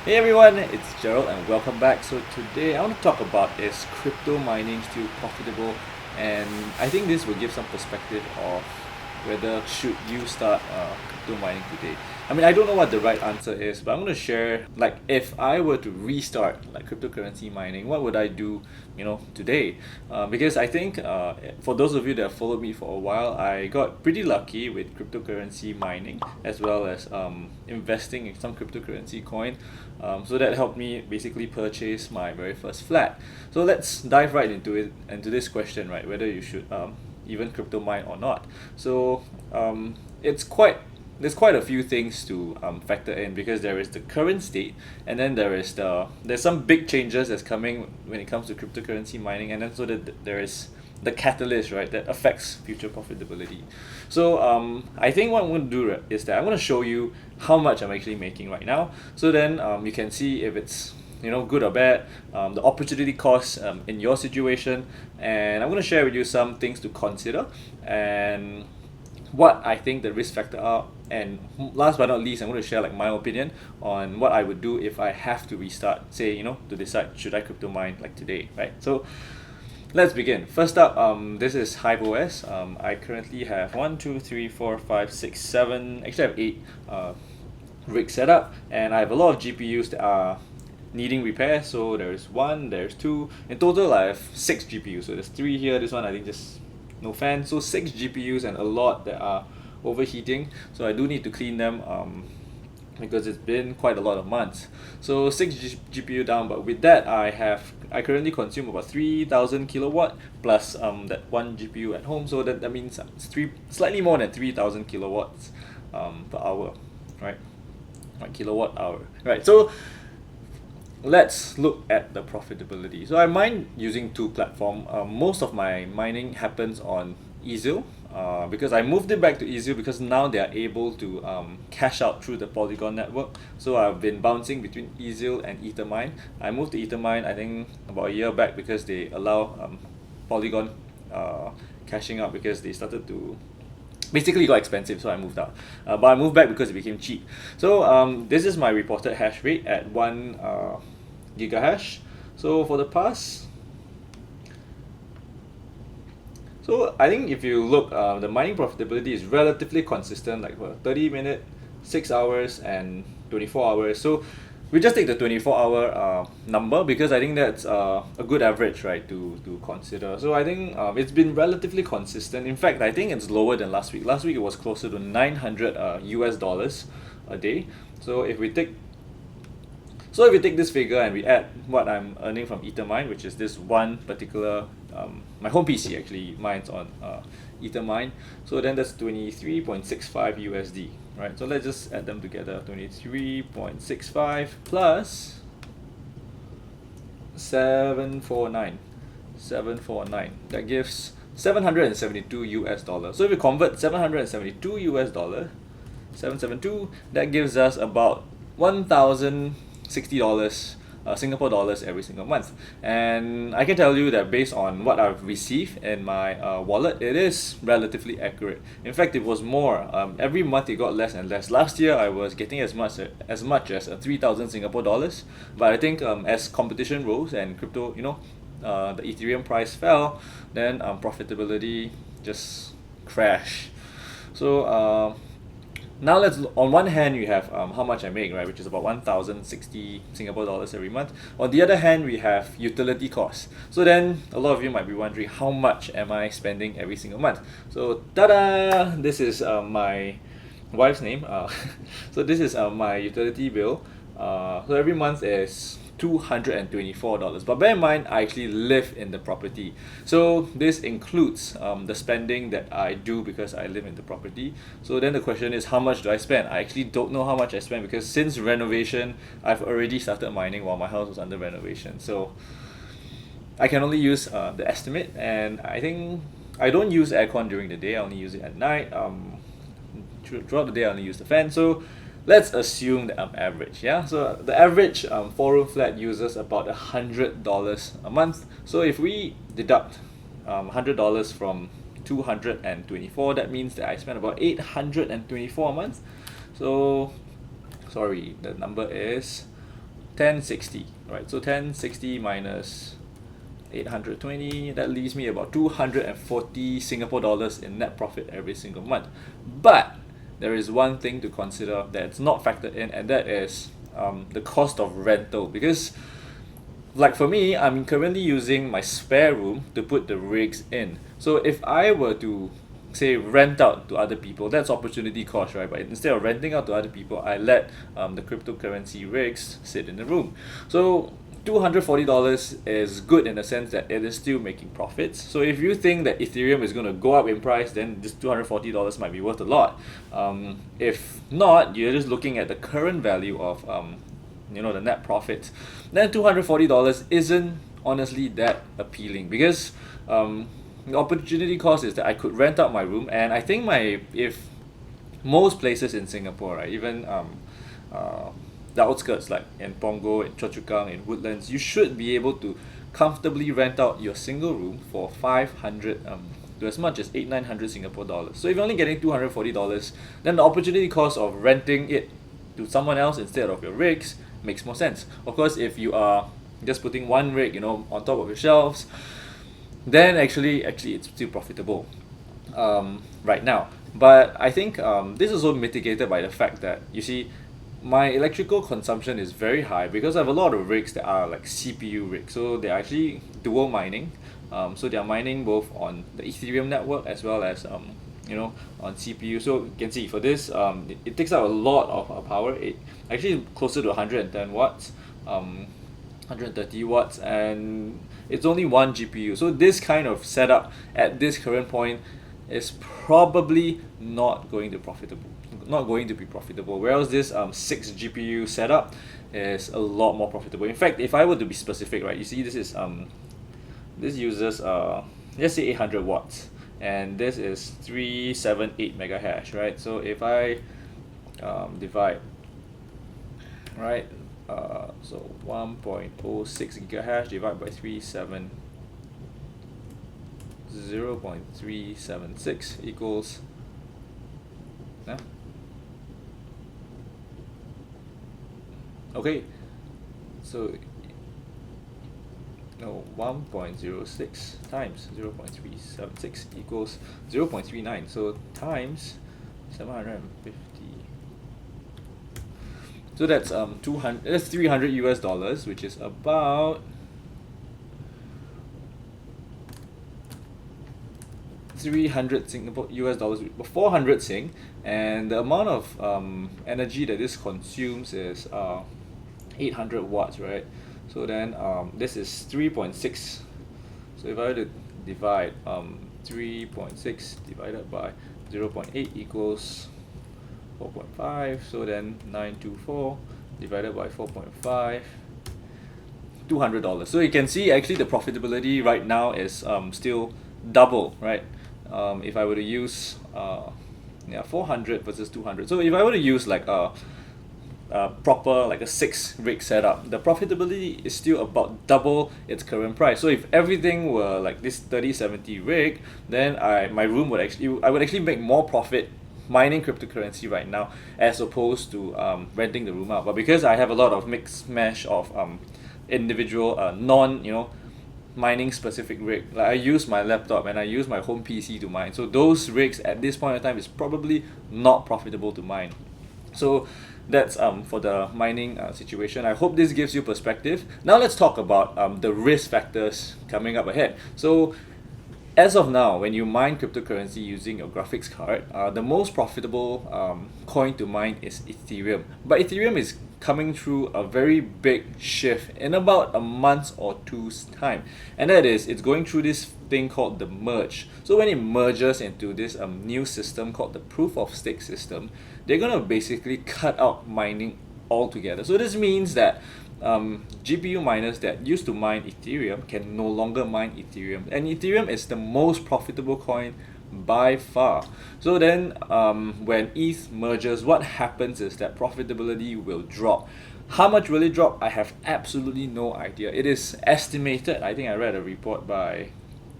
Hey everyone, it's Gerald and welcome back. So today I want to talk about is crypto mining still profitable, and I think this will give some perspective of whether should you start crypto mining today. I mean, I don't know what the right answer is, but I'm going to share, like, if I were to restart like cryptocurrency mining, what would I do, today? Because I think for those of you that have followed me for a while, I got pretty lucky with cryptocurrency mining as well as investing in some cryptocurrency coin. So that helped me basically purchase my very first flat. So let's dive right into this question, right? Whether you should even crypto mine or not. So it's quite there's quite a few things to factor in, because there is the current state, and then there's some big changes that's coming when it comes to cryptocurrency mining, and then so that there is the catalyst, right, that affects future profitability. So I think what I'm going to do is that I'm going to show you how much I'm actually making right now. So then you can see if it's good or bad, the opportunity cost in your situation, and I'm going to share with you some things to consider and what I think the risk factor are. And last but not least, I'm going to share like my opinion on what I would do if I have to restart, say, to decide should I crypto mine like today, right? So let's begin. First up, this is HiveOS. I currently have 1, 2, 3, 4, 5, 6, 7. Actually, I have 8 rigs set up, and I have a lot of GPUs that are needing repair. So there's 1, there's 2. In total, I have 6 GPUs. So there's 3 here. This one, I think, just no fan. So 6 GPUs and a lot that are overheating. So I do need to clean them. Because it's been quite a lot of months. So 6 GPU down, but with that I currently consume about 3,000 kilowatt plus that 1 GPU at home. So that means it's slightly more than 3,000 kilowatts per hour, right? Like kilowatt hour, right? So let's look at the profitability. So I mine using two platforms. Most of my mining happens on Ezil, because I moved it back to Ezil because now they are able to cash out through the Polygon network. So I've been bouncing between Ezil and Ethermine. I moved to Ethermine I think about a year back because they allow Polygon cashing out, because they started to basically got expensive, so I moved out. But I moved back because it became cheap. So this is my reported hash rate at 1 gigahash. So for the past, so I think if you look, the mining profitability is relatively consistent, like for 30-minute, 6 hours, and 24 hours. So we just take the 24-hour number, because I think that's a good average, right, to consider. So I think it's been relatively consistent. In fact, I think it's lower than last week. Last week it was closer to 900 US dollars a day. So if we take this figure and we add what I'm earning from Ethermine, which is this one particular, my home PC actually mines on Ethermine, so then that's 23.65 USD, right? So let's just add them together. 23.65 plus 749, that gives 772 US dollars. So if we convert 772 US dollar, 772, that gives us about 1,060 dollars, Singapore dollars every single month. And I can tell you that based on what I've received in my wallet, it is relatively accurate. In fact, it was more. Every month it got less and less. Last year I was getting as much as 3,000 Singapore dollars. But I think as competition rose and crypto, the Ethereum price fell, then profitability just crashed. So now on one hand you have how much I make, right, which is about 1,060 Singapore dollars every month. On the other hand, we have utility costs. So then a lot of you might be wondering, how much am I spending every single month? So tada, this is my wife's name. So this is my utility bill. So every month is $224. But bear in mind, I actually live in the property. So this includes the spending that I do because I live in the property. So then the question is, how much do I spend? I actually don't know how much I spend, because since renovation, I've already started mining while my house was under renovation. So I can only use the estimate, and I think I don't use aircon during the day. I only use it at night. Throughout the day, I only use the fan. So let's assume that I'm average, yeah? So the average 4-room flat uses about $100 a month. So if we deduct $100 from 224, that means that I spend about 824 a month. So sorry, the number is 1060, right? So 1060 minus 820, that leaves me about 240 Singapore dollars in net profit every single month. But there is one thing to consider that's not factored in, and that is the cost of rental. Because like for me, I'm currently using my spare room to put the rigs in. So if I were to say rent out to other people, that's opportunity cost, right? But instead of renting out to other people, I let the cryptocurrency rigs sit in the room. So $240 is good in the sense that it is still making profits. So if you think that Ethereum is going to go up in price, then this $240 might be worth a lot. If not, you're just looking at the current value of the net profit, then $240 isn't honestly that appealing, because the opportunity cost is that I could rent out my room, and I think if most places in Singapore, right, even the outskirts like in Punggol, in Choa Chu Kang, in Woodlands, you should be able to comfortably rent out your single room for 500 to as much as 800-900 Singapore dollars. So if you're only getting $240, then the opportunity cost of renting it to someone else instead of your rigs makes more sense. Of course, if you are just putting one rig, on top of your shelves, then actually it's still profitable right now. But I think this is also mitigated by the fact that, you see, my electrical consumption is very high because I have a lot of rigs that are like CPU rigs. So they're actually dual mining. So they're mining both on the Ethereum network as well as on CPU. So you can see for this, it takes out a lot of power. It actually closer to 110 watts, 130 watts, and it's only one GPU. So this kind of setup at this current point is probably not going to be profitable. Whereas this 6 GPU setup is a lot more profitable. In fact, if I were to be specific, right, you see this is this uses let's say 800 watts, and this is 378 mega hash, right? So if I divide, right, so 1.06 gigahash divided by 0.376 equals okay, so 1.06 times 0.376 equals 0.39, so times 750. So that's that's $300, which is about 300 Singapore US dollars, 400 Sing, and the amount of energy that this consumes is 800 watts, right? So then this is 3.6. So if I were to divide 3.6 divided by 0.8 equals 4.5. So then 924 divided by 4.5, $200. So you can see actually the profitability right now is still double, right? If I were to use 400 versus 200. So if I were to use like a proper like a 6 rig setup, the profitability is still about double its current price. So if everything were like this 3070 rig, then I would actually make more profit mining cryptocurrency right now as opposed to renting the room out. But because I have a lot of mixed mash of individual non mining specific rig, like I use my laptop and I use my home PC to mine, so those rigs at this point in time is probably not profitable to mine. So that's for the mining situation. I hope this gives you perspective. Now let's talk about the risk factors coming up ahead. So as of now, when you mine cryptocurrency using your graphics card, the most profitable coin to mine is Ethereum. But Ethereum is coming through a very big shift in about a month or two's time, and that is it's going through this thing called the merge. So when it merges into this new system called the proof of stake system, they're gonna basically cut out mining altogether. So this means that GPU miners that used to mine Ethereum can no longer mine Ethereum, and Ethereum is the most profitable coin by far. So then when ETH merges, what happens is that profitability will drop. How much will it drop? I have absolutely no idea. It is estimated, I think I read a report by,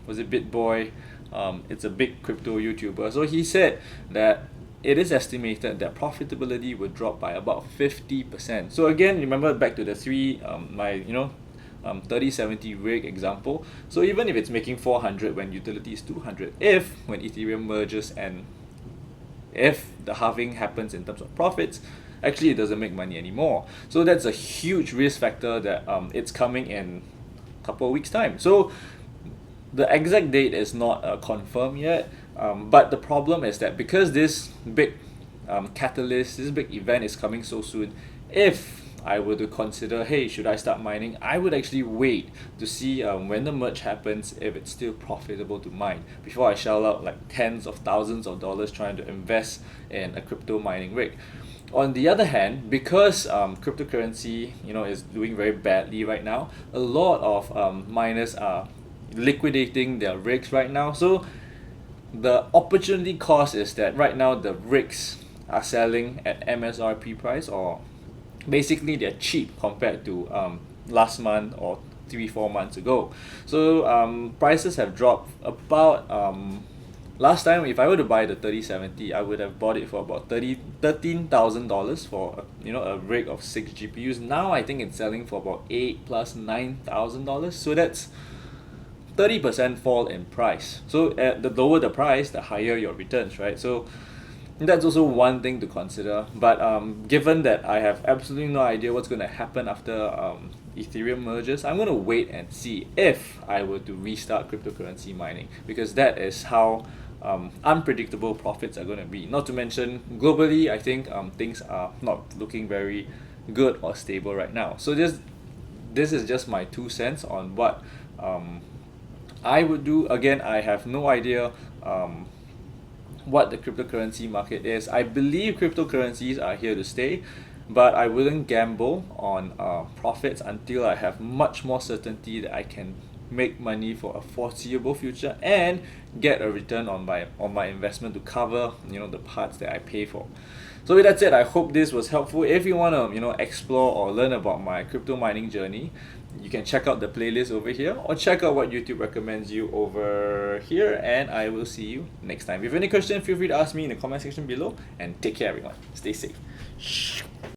was it BitBoy? It's a big crypto YouTuber. So he said that it is estimated that profitability would drop by about 50%. So again, remember back to the three, my 3070 rig example. So even if it's making 400 when utility is 200, if when Ethereum merges and if the halving happens in terms of profits, actually it doesn't make money anymore. So that's a huge risk factor that it's coming in a couple of weeks time. So the exact date is not confirmed yet, but the problem is that because this big catalyst, this big event is coming so soon, if I were to consider, hey, should I start mining, I would actually wait to see when the merge happens, if it's still profitable to mine, before I shell out like tens of thousands of dollars trying to invest in a crypto mining rig. On the other hand, because cryptocurrency is doing very badly right now, a lot of miners are liquidating their rigs right now. So the opportunity cost is that right now the rigs are selling at MSRP price, or basically they're cheap compared to last month or 3-4 months ago. So prices have dropped about last time if I were to buy the 3070, I would have bought it for about $13,000 for a rig of 6 GPUs. Now I think it's selling for about $8,000 plus $9,000. So that's 30% fall in price. So the lower the price, the higher your returns, right? So that's also one thing to consider. But given that I have absolutely no idea what's going to happen after Ethereum merges, I'm going to wait and see if I were to restart cryptocurrency mining, because that is how unpredictable profits are going to be. Not to mention globally, I think things are not looking very good or stable right now. So this is just my 2 cents on what I would do. Again, I have no idea what the cryptocurrency market is. I believe cryptocurrencies are here to stay, but I wouldn't gamble on profits until I have much more certainty that I can make money for a foreseeable future and get a return on my investment to cover the parts that I pay for. So with that said, I hope this was helpful. If you want to explore or learn about my crypto mining journey, you can check out the playlist over here, or check out what YouTube recommends you over here, and I will see you next time. If you have any questions, feel free to ask me in the comment section below, and take care everyone. Stay safe.